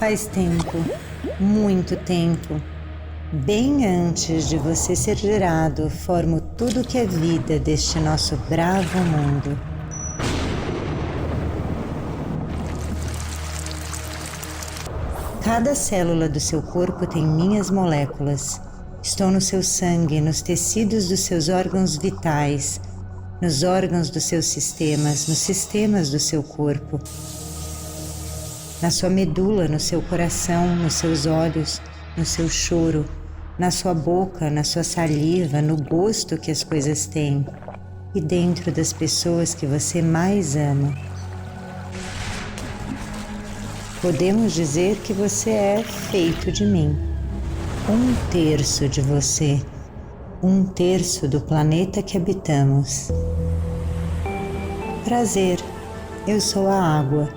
Faz tempo, muito tempo, bem antes de você ser gerado, formo tudo que é vida deste nosso bravo mundo. Cada célula do seu corpo tem minhas moléculas. Estou no seu sangue, nos tecidos dos seus órgãos vitais, nos órgãos dos seus sistemas, nos sistemas do seu corpo, na sua medula, no seu coração, nos seus olhos, no seu choro, na sua boca, na sua saliva, no gosto que as coisas têm e dentro das pessoas que você mais ama. Podemos dizer que você é feito de mim. 1/3 de você. 1/3 do planeta que habitamos. Prazer, eu sou a água.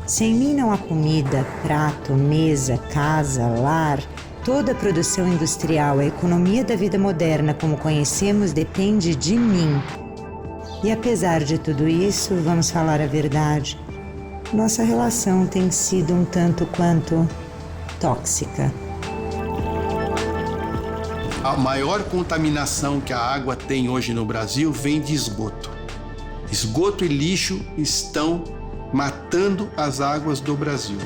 Sem mim não há comida, prato, mesa, casa, lar. Toda a produção industrial, a economia da vida moderna como conhecemos depende de mim. E apesar de tudo isso, vamos falar a verdade, nossa relação tem sido um tanto quanto tóxica. A maior contaminação que a água tem hoje no Brasil vem de esgoto. Esgoto e lixo estão matando as águas do Brasil.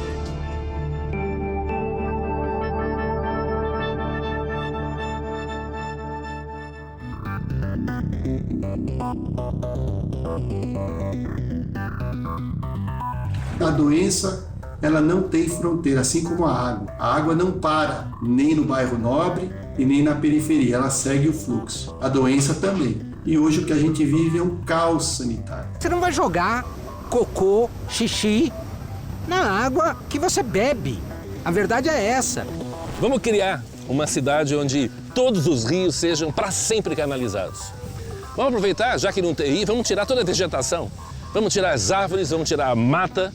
A doença, ela não tem fronteira, assim como a água. A água não para, nem no bairro Nobre e nem na periferia, ela segue o fluxo. A doença também. E hoje o que a gente vive é um caos sanitário. Você não vai jogar cocô, xixi na água que você bebe. A verdade é essa. Vamos criar uma cidade onde todos os rios sejam para sempre canalizados. Vamos aproveitar, já que não tem rio, vamos tirar toda a vegetação. Vamos tirar as árvores, vamos tirar a mata.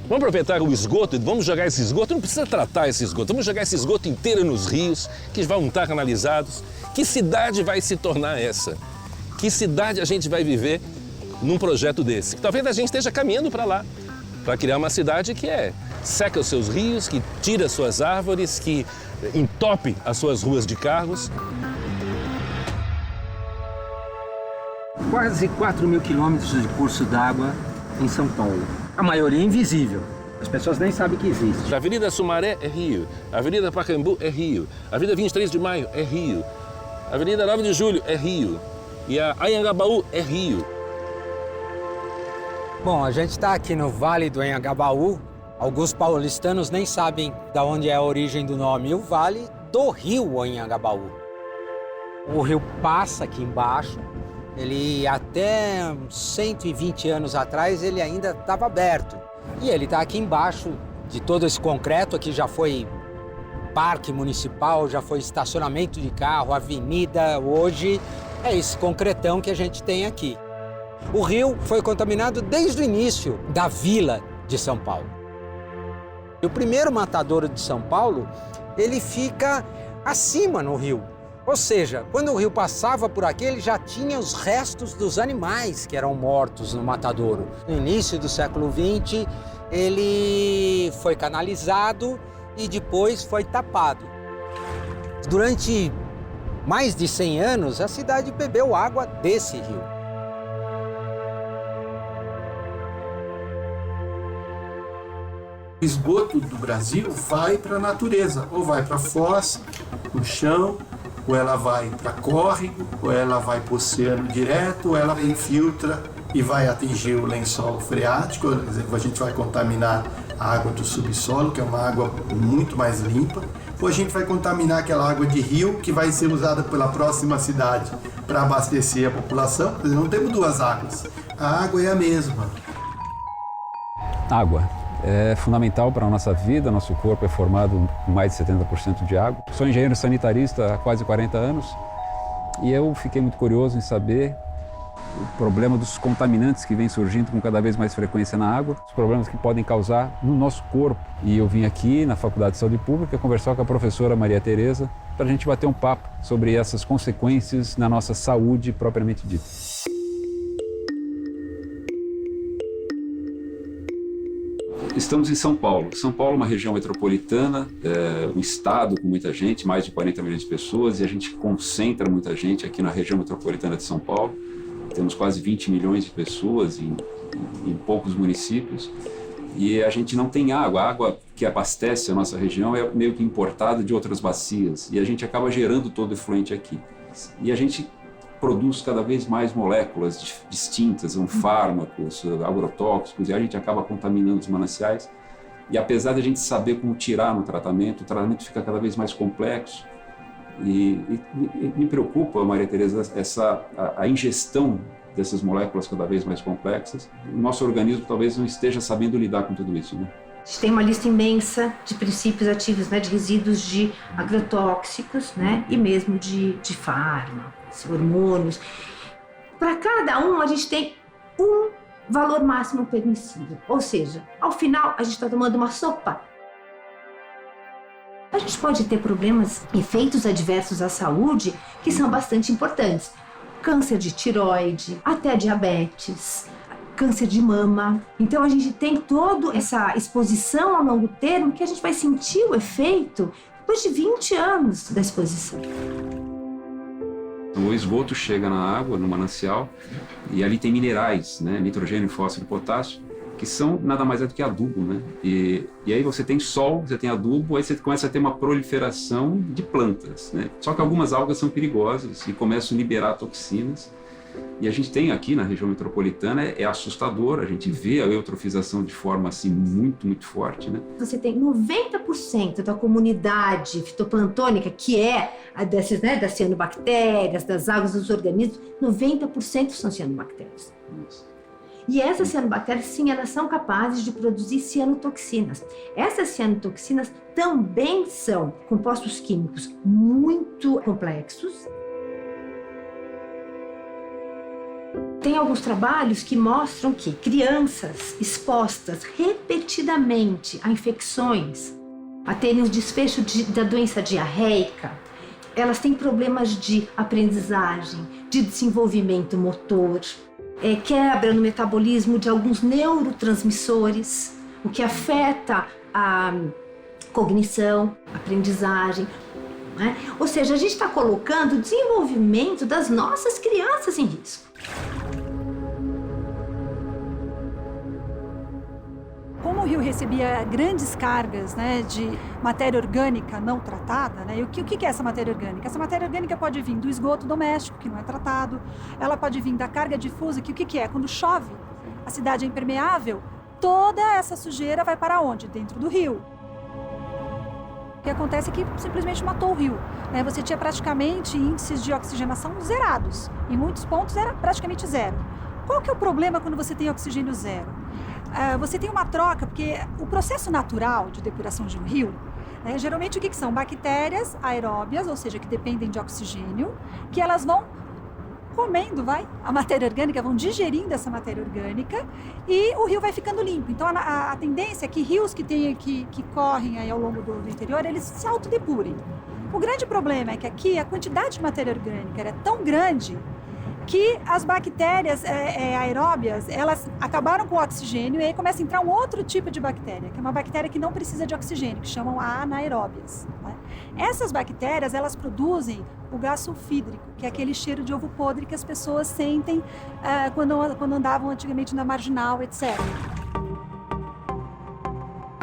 Vamos aproveitar o esgoto e vamos jogar esse esgoto. Não precisa tratar esse esgoto, vamos jogar esse esgoto inteiro nos rios, que vão estar canalizados. Que cidade vai se tornar essa? Que cidade a gente vai viver num projeto desse? Talvez a gente esteja caminhando para lá, para criar uma cidade que seca os seus rios, que tira as suas árvores, que entope as suas ruas de carros. Quase 4.000 quilômetros de curso d'água em São Paulo. A maioria é invisível. As pessoas nem sabem que existe. A Avenida Sumaré é rio, a Avenida Pacaembu é rio, a Avenida 23 de Maio é rio, a Avenida 9 de Julho é rio e a Anhangabaú é rio. Bom, a gente está aqui no Vale do Anhangabaú. Alguns paulistanos nem sabem de onde é a origem do nome. O Vale do Rio Anhangabaú. O rio passa aqui embaixo. Ele até 120 anos atrás ele ainda estava aberto. E ele está aqui embaixo de todo esse concreto. Aqui já foi parque municipal, já foi estacionamento de carro, avenida. Hoje é esse concretão que a gente tem aqui. O rio foi contaminado desde o início da vila de São Paulo. O primeiro matadouro de São Paulo, ele fica acima no rio. Ou seja, quando o rio passava por aqui, ele já tinha os restos dos animais que eram mortos no matadouro. No início do século XX, ele foi canalizado e depois foi tapado. Durante mais de 100 anos, a cidade bebeu água desse rio. O esgoto do Brasil vai para a natureza, ou vai para a fossa, no chão, ou ela vai para córrego, ou ela vai para o oceano direto, ou ela infiltra e vai atingir o lençol freático. Por exemplo, a gente vai contaminar a água do subsolo, que é uma água muito mais limpa, ou a gente vai contaminar aquela água de rio que vai ser usada pela próxima cidade para abastecer a população. Quer dizer, não temos duas águas, a água é a mesma. Água é fundamental para a nossa vida, nosso corpo é formado com mais de 70% de água. Sou engenheiro sanitarista há quase 40 anos e eu fiquei muito curioso em saber o problema dos contaminantes que vem surgindo com cada vez mais frequência na água, os problemas que podem causar no nosso corpo. E eu vim aqui na Faculdade de Saúde Pública conversar com a professora Maria Tereza para a gente bater um papo sobre essas consequências na nossa saúde propriamente dita. Estamos em São Paulo. São Paulo é uma região metropolitana, um estado com muita gente, mais de 40 milhões de pessoas, e a gente concentra muita gente aqui na região metropolitana de São Paulo. Temos quase 20 milhões de pessoas em poucos municípios, e a gente não tem água. A água que abastece a nossa região é meio que importada de outras bacias, e a gente acaba gerando todo o efluente aqui. E a gente produz cada vez mais moléculas distintas, fármacos, agrotóxicos, e a gente acaba contaminando os mananciais. E apesar de a gente saber como tirar no tratamento, o tratamento fica cada vez mais complexo. E me preocupa, Maria Tereza, a ingestão dessas moléculas cada vez mais complexas. O nosso organismo talvez não esteja sabendo lidar com tudo isso, né? A gente tem uma lista imensa de princípios ativos, né, de resíduos de agrotóxicos, né, e mesmo de fármacos, hormônios. Para cada um, a gente tem um valor máximo permissível. Ou seja, ao final, a gente está tomando uma sopa. A gente pode ter problemas, efeitos adversos à saúde, que são bastante importantes. Câncer de tireoide, até diabetes, câncer de mama. Então a gente tem toda essa exposição a longo termo que a gente vai sentir o efeito depois de 20 anos da exposição. O esgoto chega na água, no manancial, e ali tem minerais, né? Nitrogênio, fósforo e potássio, que são nada mais é do que adubo, né? E aí você tem sol, você tem adubo, aí você começa a ter uma proliferação de plantas, né? Só que algumas algas são perigosas e começam a liberar toxinas. E a gente tem aqui na região metropolitana, é assustador, a gente vê a eutrofização de forma assim muito, muito forte, né? Você tem 90% da comunidade fitoplantônica, que é dessas, né, das cianobactérias, das águas dos organismos, 90% são cianobactérias. E essas cianobactérias, sim, elas são capazes de produzir cianotoxinas. Essas cianotoxinas também são compostos químicos muito complexos. Tem alguns trabalhos que mostram que crianças expostas repetidamente a infecções, a terem um desfecho da doença diarreica, elas têm problemas de aprendizagem, de desenvolvimento motor, quebra no metabolismo de alguns neurotransmissores, o que afeta a cognição, a aprendizagem. Né? Ou seja, a gente está colocando o desenvolvimento das nossas crianças em risco. Como o rio recebia grandes cargas, né, de matéria orgânica não tratada, né, e o que é essa matéria orgânica? Essa matéria orgânica pode vir do esgoto doméstico, que não é tratado, ela pode vir da carga difusa, que o que é? Quando chove, a cidade é impermeável, toda essa sujeira vai para onde? Dentro do rio. O que acontece é que simplesmente matou o rio. Né? Você tinha praticamente índices de oxigenação zerados. Em muitos pontos era praticamente zero. Qual que é o problema quando você tem oxigênio zero? Você tem uma troca, porque o processo natural de depuração de um rio, né, geralmente o que são? Bactérias aeróbias, ou seja, que dependem de oxigênio, que elas vão comendo, a matéria orgânica, vão digerindo essa matéria orgânica e o rio vai ficando limpo. Então a tendência é que rios que correm aí ao longo do interior, eles se autodepurem. O grande problema é que aqui a quantidade de matéria orgânica era tão grande que as bactérias aeróbias, elas acabaram com o oxigênio e aí começa a entrar um outro tipo de bactéria, que é uma bactéria que não precisa de oxigênio, que chamam anaeróbias. Né? Essas bactérias, elas produzem o gás sulfídrico, que é aquele cheiro de ovo podre que as pessoas sentem quando andavam antigamente na marginal, etc.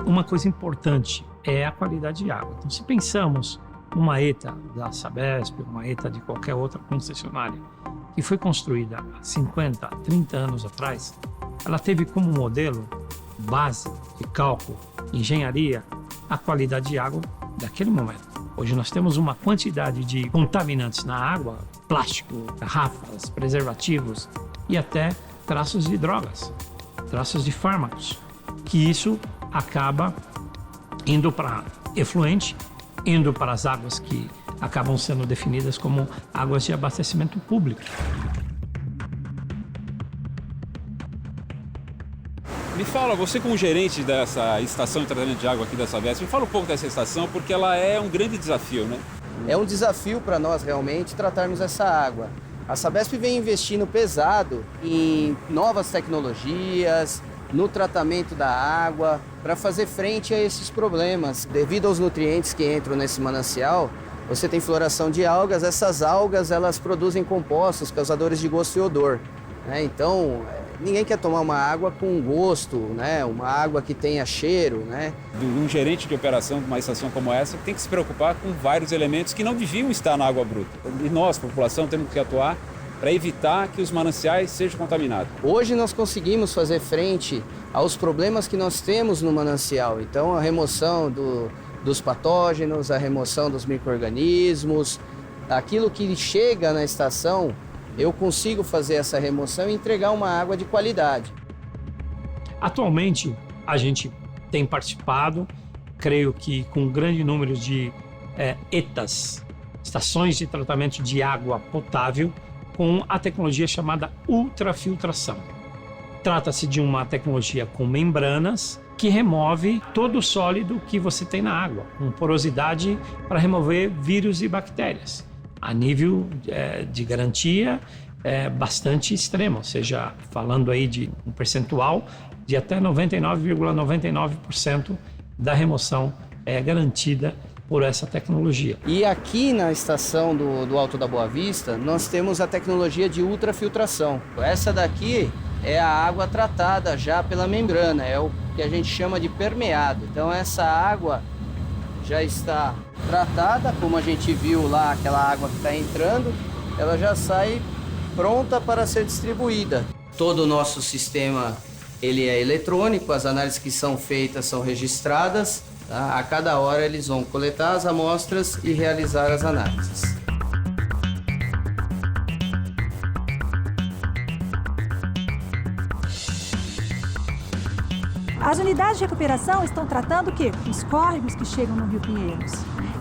Uma coisa importante é a qualidade de água. Então, se pensamos numa ETA da Sabesp, uma ETA de qualquer outra concessionária, que foi construída há 50, 30 anos atrás, ela teve como modelo, base de cálculo, engenharia, a qualidade de água daquele momento. Hoje nós temos uma quantidade de contaminantes na água, plástico, garrafas, preservativos e até traços de drogas, traços de fármacos, que isso acaba indo para efluente, indo para as águas que acabam sendo definidas como águas de abastecimento público. Me fala, você como gerente dessa estação de tratamento de água aqui da Sabesp, me fala um pouco dessa estação, porque ela é um grande desafio, né? É um desafio para nós realmente tratarmos essa água. A Sabesp vem investindo pesado em novas tecnologias, no tratamento da água, para fazer frente a esses problemas. Devido aos nutrientes que entram nesse manancial, você tem floração de algas, essas algas elas produzem compostos causadores de gosto e odor, né? Então, ninguém quer tomar uma água com gosto, né? Uma água que tenha cheiro, né? Um gerente de operação de uma estação como essa tem que se preocupar com vários elementos que não deviam estar na água bruta. E nós, população, temos que atuar para evitar que os mananciais sejam contaminados. Hoje nós conseguimos fazer frente aos problemas que nós temos no manancial. Então, a remoção dos patógenos, a remoção dos micro-organismos, aquilo que chega na estação, eu consigo fazer essa remoção e entregar uma água de qualidade. Atualmente, a gente tem participado, creio que com um grande número de ETAs, estações de tratamento de água potável, com a tecnologia chamada ultrafiltração. Trata-se de uma tecnologia com membranas que remove todo o sólido que você tem na água, com porosidade para remover vírus e bactérias, a nível de garantia bastante extremo, ou seja, falando aí de um percentual de até 99,99% da remoção é garantida por essa tecnologia. E aqui na estação do Alto da Boa Vista, nós temos a tecnologia de ultrafiltração. Essa daqui é a água tratada já pela membrana, é o que a gente chama de permeado. Então essa água já está tratada, como a gente viu lá, aquela água que está entrando, ela já sai pronta para ser distribuída. Todo o nosso sistema ele é eletrônico, as análises que são feitas são registradas. Tá? A cada hora eles vão coletar as amostras e realizar as análises. As unidades de recuperação estão tratando o quê? Os córregos que chegam no Rio Pinheiros.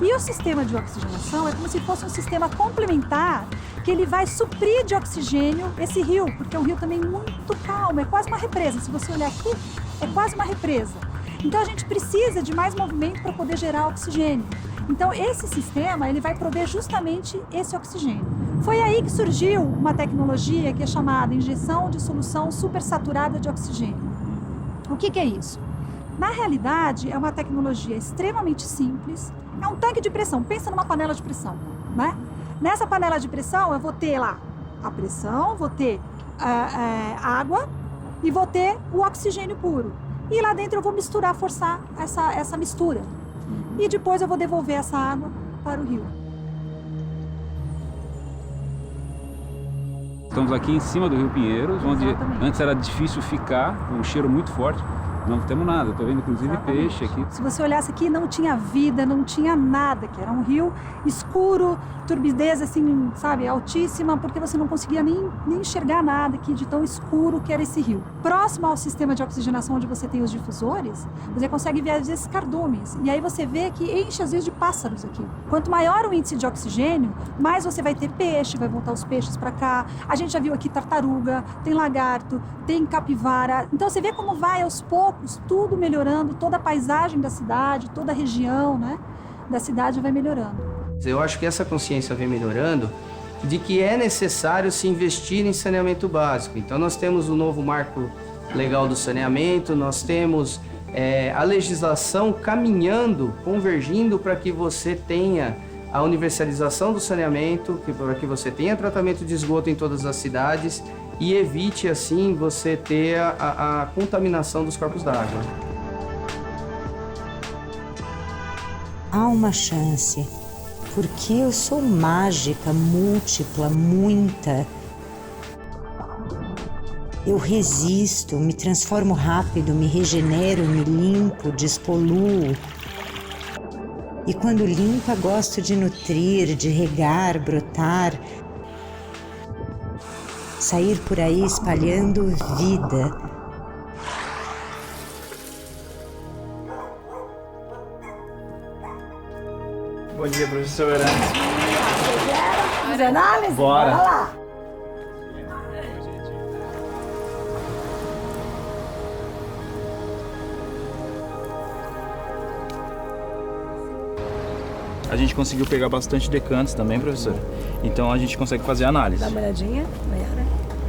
E o sistema de oxigenação é como se fosse um sistema complementar que ele vai suprir de oxigênio esse rio, porque é um rio também muito calmo, é quase uma represa. Se você olhar aqui, é quase uma represa. Então a gente precisa de mais movimento para poder gerar oxigênio. Então esse sistema ele vai prover justamente esse oxigênio. Foi aí que surgiu uma tecnologia que é chamada injeção de solução supersaturada de oxigênio. O que é isso? Na realidade é uma tecnologia extremamente simples, é um tanque de pressão, pensa numa panela de pressão, né? Nessa panela de pressão eu vou ter lá a pressão, vou ter água e vou ter o oxigênio puro. E lá dentro eu vou misturar, forçar essa mistura. E depois eu vou devolver essa água para o rio. Estamos aqui em cima do Rio Pinheiros, onde antes era difícil ficar, um cheiro muito forte. Não temos nada, estou vendo inclusive peixe aqui. Se você olhasse aqui, não tinha vida, não tinha nada, que era um rio escuro, turbidez assim, sabe, altíssima, porque você não conseguia nem enxergar nada aqui de tão escuro que era esse rio. Próximo ao sistema de oxigenação onde você tem os difusores, você consegue ver às vezes cardumes, e aí você vê que enche às vezes de pássaros aqui. Quanto maior o índice de oxigênio, mais você vai ter peixe, vai voltar os peixes para cá. A gente já viu aqui tartaruga, tem lagarto, tem capivara. Então você vê como vai aos poucos tudo melhorando, toda a paisagem da cidade, toda a região, né, da cidade vai melhorando. Eu acho que essa consciência vem melhorando de que é necessário se investir em saneamento básico. Então nós temos o novo marco legal do saneamento, nós temos a legislação caminhando, convergindo para que você tenha a universalização do saneamento, para que você tenha tratamento de esgoto em todas as cidades e evite, assim, você ter a contaminação dos corpos d'água. Há uma chance, porque eu sou mágica, múltipla, muita. Eu resisto, me transformo rápido, me regenero, me limpo, despoluo. E quando limpa, gosto de nutrir, de regar, brotar. Sair por aí espalhando vida. Bom dia, professora. Fazer análise? Bora lá. A gente conseguiu pegar bastante decantes também, professora. Então a gente consegue fazer análise. Dá uma olhadinha, Mayara.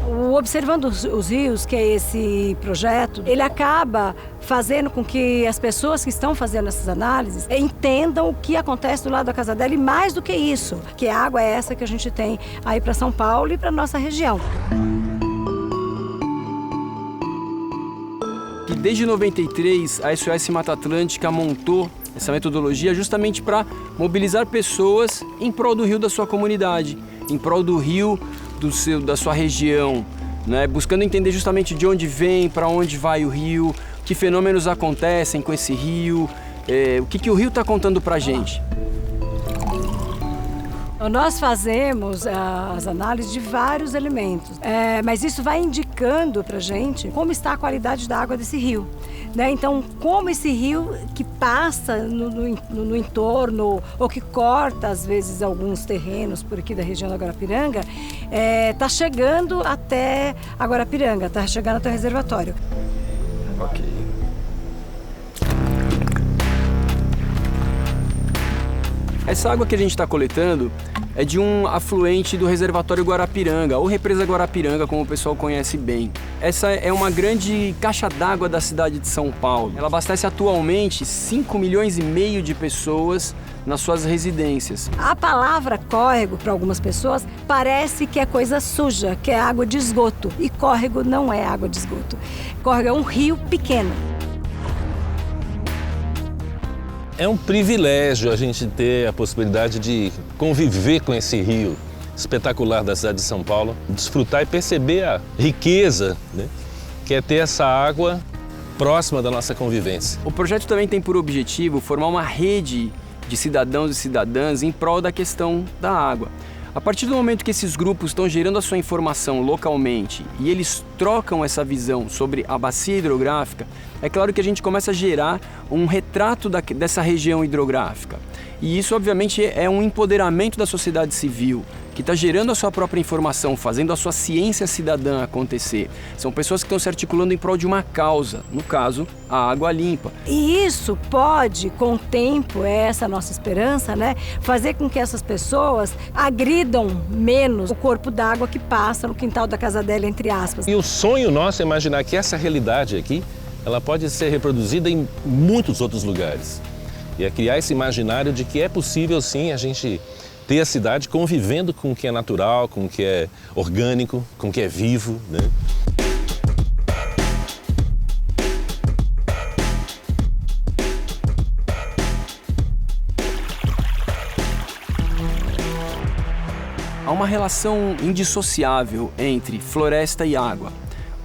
O Observando os Rios, que é esse projeto, ele acaba fazendo com que as pessoas que estão fazendo essas análises entendam o que acontece do lado da casa dela e mais do que isso, que a água é essa que a gente tem aí para São Paulo e para nossa região. Que desde 93 a SOS Mata Atlântica montou essa metodologia justamente para mobilizar pessoas em prol do rio da sua comunidade, em prol do rio da sua região, né? Buscando entender justamente de onde vem, para onde vai o rio, que fenômenos acontecem com esse rio, o que o rio está contando para a gente. Nós fazemos as análises de vários elementos, mas isso vai indicando para a gente como está a qualidade da água desse rio. Né? Então, como esse rio que passa no entorno ou que corta, às vezes, alguns terrenos por aqui da região da Guarapiranga, está chegando até a Guarapiranga, está chegando até o reservatório. Ok. Essa água que a gente está coletando é de um afluente do reservatório Guarapiranga, ou represa Guarapiranga, como o pessoal conhece bem. Essa é uma grande caixa d'água da cidade de São Paulo. Ela abastece atualmente 5,5 milhões de pessoas nas suas residências. A palavra córrego, para algumas pessoas, parece que é coisa suja, que é água de esgoto. E córrego não é água de esgoto. Córrego é um rio pequeno. É um privilégio a gente ter a possibilidade de conviver com esse rio espetacular da cidade de São Paulo, desfrutar e perceber a riqueza, né, que é ter essa água próxima da nossa convivência. O projeto também tem por objetivo formar uma rede de cidadãos e cidadãs em prol da questão da água. A partir do momento que esses grupos estão gerando a sua informação localmente e eles trocam essa visão sobre a bacia hidrográfica, é claro que a gente começa a gerar um retrato dessa região hidrográfica. E isso, obviamente, é um empoderamento da sociedade civil, que está gerando a sua própria informação, fazendo a sua ciência cidadã acontecer. São pessoas que estão se articulando em prol de uma causa, no caso, a água limpa. E isso pode, com o tempo, é essa a nossa esperança, né, fazer com que essas pessoas agridam menos o corpo d'água que passa no quintal da casa dela, entre aspas. E o sonho nosso é imaginar que essa realidade aqui, ela pode ser reproduzida em muitos outros lugares. E é criar esse imaginário de que é possível, sim, a gente ter a cidade convivendo com o que é natural, com o que é orgânico, com o que é vivo, né? Há uma relação indissociável entre floresta e água.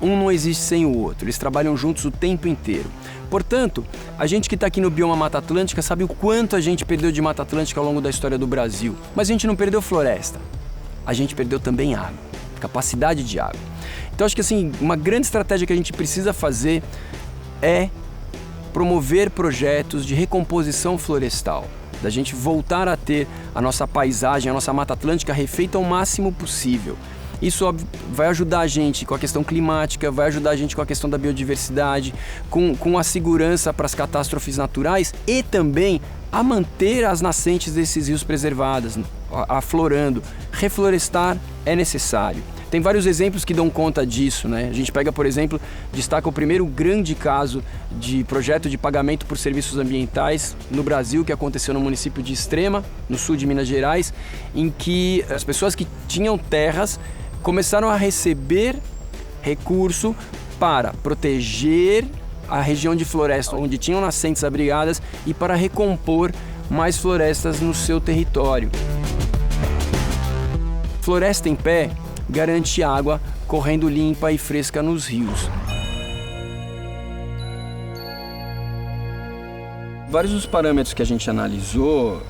Um não existe sem o outro, eles trabalham juntos o tempo inteiro. Portanto, a gente que está aqui no bioma Mata Atlântica sabe o quanto a gente perdeu de Mata Atlântica ao longo da história do Brasil. Mas a gente não perdeu floresta, a gente perdeu também água, capacidade de água. Então acho que assim, uma grande estratégia que a gente precisa fazer é promover projetos de recomposição florestal, da gente voltar a ter a nossa paisagem, a nossa Mata Atlântica refeita ao máximo possível. Isso vai ajudar a gente com a questão climática, vai ajudar a gente com a questão da biodiversidade, com a segurança para as catástrofes naturais e também a manter as nascentes desses rios preservadas, aflorando. Reflorestar é necessário. Tem vários exemplos que dão conta disso, né? A gente pega, por exemplo, destaca o primeiro grande caso de projeto de pagamento por serviços ambientais no Brasil, que aconteceu no município de Extrema, no sul de Minas Gerais, em que as pessoas que tinham terras começaram a receber recurso para proteger a região de floresta onde tinham nascentes abrigadas e para recompor mais florestas no seu território. Floresta em pé garante água correndo limpa e fresca nos rios. Vários dos parâmetros que a gente analisou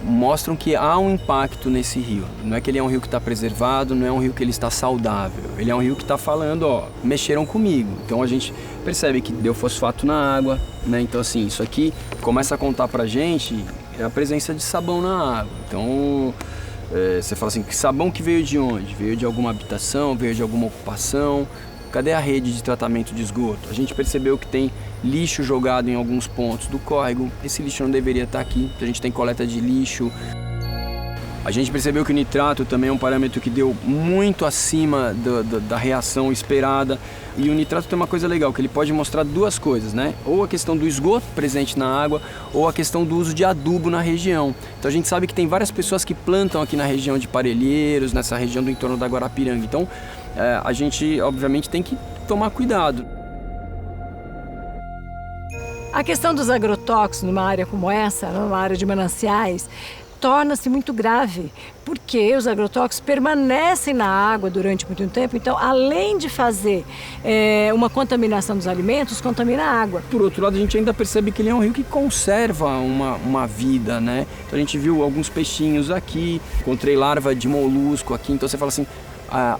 mostram que há um impacto nesse rio. Não é que ele é um rio que está preservado, não é um rio que ele está saudável. Ele é um rio que está falando, ó, mexeram comigo. Então a gente percebe que deu fosfato na água, né? Então assim, isso aqui começa a contar pra gente a presença de sabão na água. Então você fala assim, que sabão que veio de onde? Veio de alguma habitação, veio de alguma ocupação. cadê a rede de tratamento de esgoto? A gente percebeu que tem lixo jogado em alguns pontos do córrego, esse lixo não deveria estar aqui, a gente tem coleta de lixo. A gente percebeu que o nitrato também é um parâmetro que deu muito acima da reação esperada. E o nitrato tem uma coisa legal, que ele pode mostrar duas coisas, né? Ou a questão do esgoto presente na água, ou a questão do uso de adubo na região. Então a gente sabe que tem várias pessoas que plantam aqui na região de Parelheiros, nessa região do entorno da Guarapiranga. Então a gente, obviamente, tem que tomar cuidado. A questão dos agrotóxicos numa área como essa, numa área de mananciais, torna-se muito grave, porque os agrotóxicos permanecem na água durante muito tempo, então além de fazer uma contaminação dos alimentos, contamina a água. Por outro lado, a gente ainda percebe que ele é um rio que conserva uma vida, né? Então a gente viu alguns peixinhos aqui, encontrei larva de molusco aqui, então você fala assim,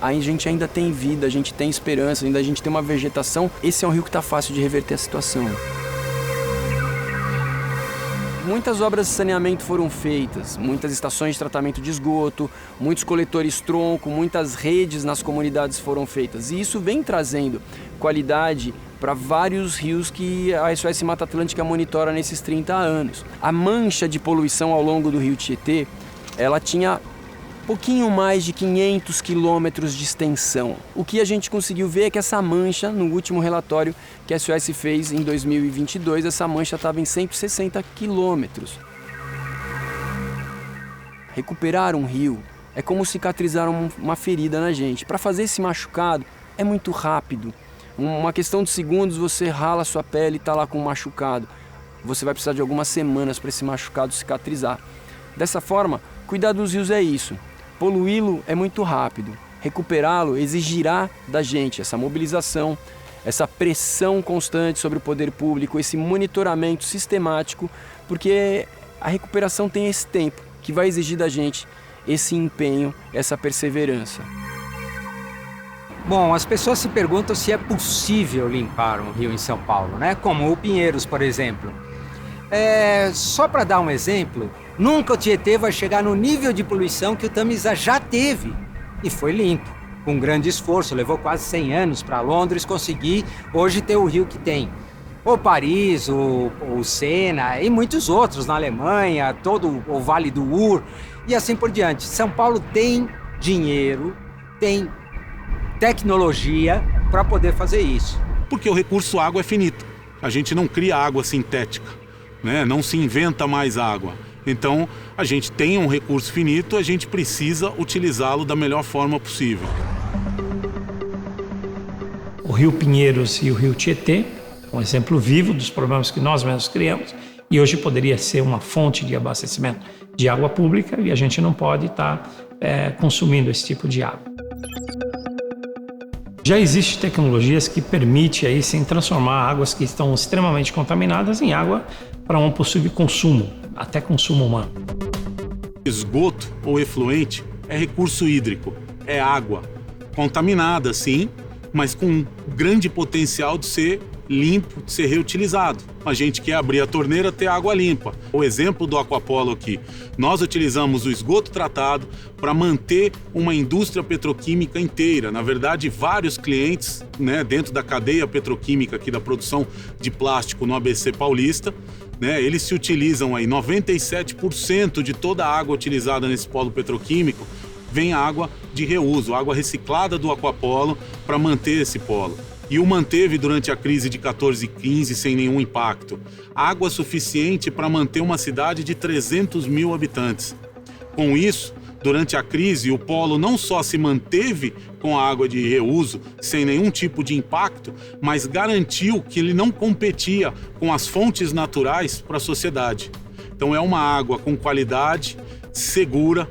a gente ainda tem vida, a gente tem esperança, ainda a gente tem uma vegetação, esse é um rio que está fácil de reverter a situação. Muitas obras de saneamento foram feitas, muitas estações de tratamento de esgoto, muitos coletores tronco, muitas redes nas comunidades foram feitas. E isso vem trazendo qualidade para vários rios que a SOS Mata Atlântica monitora nesses 30 anos. A mancha de poluição ao longo do rio Tietê, ela tinha pouquinho mais de 500 quilômetros de extensão. O que a gente conseguiu ver é que essa mancha, no último relatório que a SOS fez em 2022, essa mancha estava em 160 quilômetros. Recuperar um rio é como cicatrizar uma ferida na gente. Para fazer esse machucado é muito rápido. Uma questão de segundos você rala a sua pele e está lá com um machucado. Você vai precisar de algumas semanas para esse machucado cicatrizar. Dessa forma, cuidar dos rios é isso. Poluí-lo é muito rápido. Recuperá-lo exigirá da gente essa mobilização, essa pressão constante sobre o poder público, esse monitoramento sistemático, porque a recuperação tem esse tempo que vai exigir da gente esse empenho, essa perseverança. Bom, as pessoas se perguntam se é possível limpar um rio em São Paulo, né? Como o Pinheiros, por exemplo. Só para dar um exemplo, nunca o Tietê vai chegar no nível de poluição que o Tamisa já teve e foi limpo. Com grande esforço, levou quase 100 anos para Londres conseguir hoje ter o rio que tem. O Paris, o Sena e muitos outros na Alemanha, todo o Vale do Ur e assim por diante. São Paulo tem dinheiro, tem tecnologia para poder fazer isso. Porque o recurso água é finito. A gente não cria água sintética, né? Não se inventa mais água. Então, a gente tem um recurso finito, a gente precisa utilizá-lo da melhor forma possível. O Rio Pinheiros e o Rio Tietê, um exemplo vivo dos problemas que nós mesmos criamos, e hoje poderia ser uma fonte de abastecimento de água pública e a gente não pode estar consumindo esse tipo de água. Já existem tecnologias que permitem aí sim transformar águas que estão extremamente contaminadas em água para um possível consumo, até consumo humano. Esgoto ou efluente é recurso hídrico, é água, contaminada sim, mas com grande potencial de ser limpo, de ser reutilizado. A gente quer abrir a torneira, ter água limpa. O exemplo do Aquapolo aqui, nós utilizamos o esgoto tratado para manter uma indústria petroquímica inteira. Na verdade, vários clientes, né, dentro da cadeia petroquímica aqui da produção de plástico no ABC Paulista, né, eles se utilizam aí 97% de toda a água utilizada nesse polo petroquímico vem água de reuso, água reciclada do Aquapolo para manter esse polo. E o manteve durante a crise de 14 e 15 sem nenhum impacto. Água suficiente para manter uma cidade de 300 mil habitantes. Com isso, durante a crise, o polo não só se manteve com a água de reuso, sem nenhum tipo de impacto, mas garantiu que ele não competia com as fontes naturais para a sociedade. Então é uma água com qualidade, segura,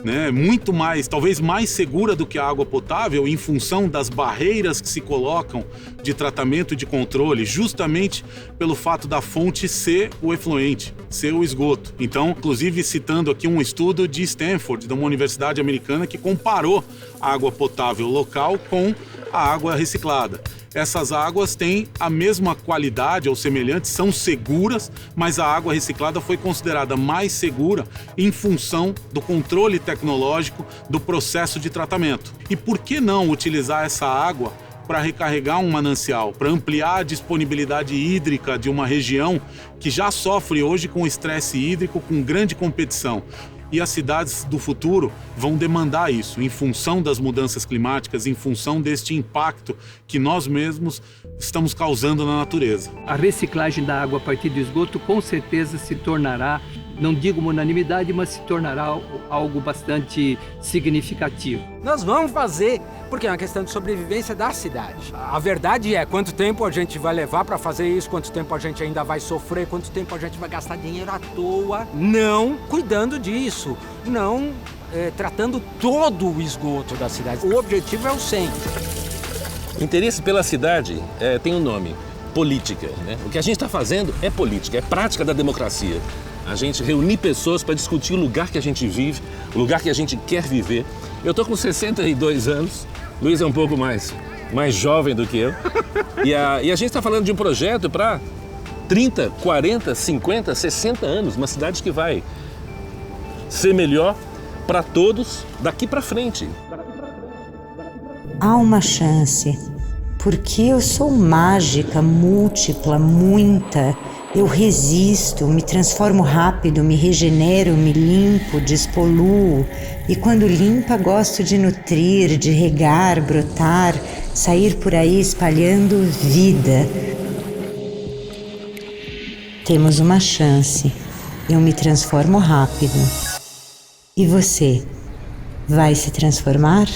né, muito mais, talvez mais segura do que a água potável em função das barreiras que se colocam de tratamento e de controle, justamente pelo fato da fonte ser o efluente, ser o esgoto. Então, inclusive citando aqui um estudo de Stanford, de uma universidade americana, que comparou a água potável local com a água reciclada. Essas águas têm a mesma qualidade ou semelhante, são seguras, mas a água reciclada foi considerada mais segura em função do controle tecnológico do processo de tratamento. E por que não utilizar essa água para recarregar um manancial, para ampliar a disponibilidade hídrica de uma região que já sofre hoje com estresse hídrico, com grande competição. E as cidades do futuro vão demandar isso, em função das mudanças climáticas, em função deste impacto que nós mesmos estamos causando na natureza. A reciclagem da água a partir do esgoto com certeza se tornará, não digo uma unanimidade, mas se tornará algo bastante significativo. Nós vamos fazer, porque é uma questão de sobrevivência da cidade. A verdade é quanto tempo a gente vai levar para fazer isso, quanto tempo a gente ainda vai sofrer, quanto tempo a gente vai gastar dinheiro à toa, não cuidando disso, não tratando todo o esgoto da cidade. O objetivo é o 100. Interesse pela cidade tem um nome, política, né? O que a gente está fazendo é política, é prática da democracia. A gente reunir pessoas para discutir o lugar que a gente vive, o lugar que a gente quer viver. Eu estou com 62 anos, Luiz é um pouco mais jovem do que eu. E a gente está falando de um projeto para 30, 40, 50, 60 anos. Uma cidade que vai ser melhor para todos daqui para frente. Há uma chance, porque eu sou mágica, múltipla, muita. Eu resisto, me transformo rápido, me regenero, me limpo, despoluo. E quando limpa, gosto de nutrir, de regar, brotar, sair por aí espalhando vida. Temos uma chance. Eu me transformo rápido. E você, vai se transformar?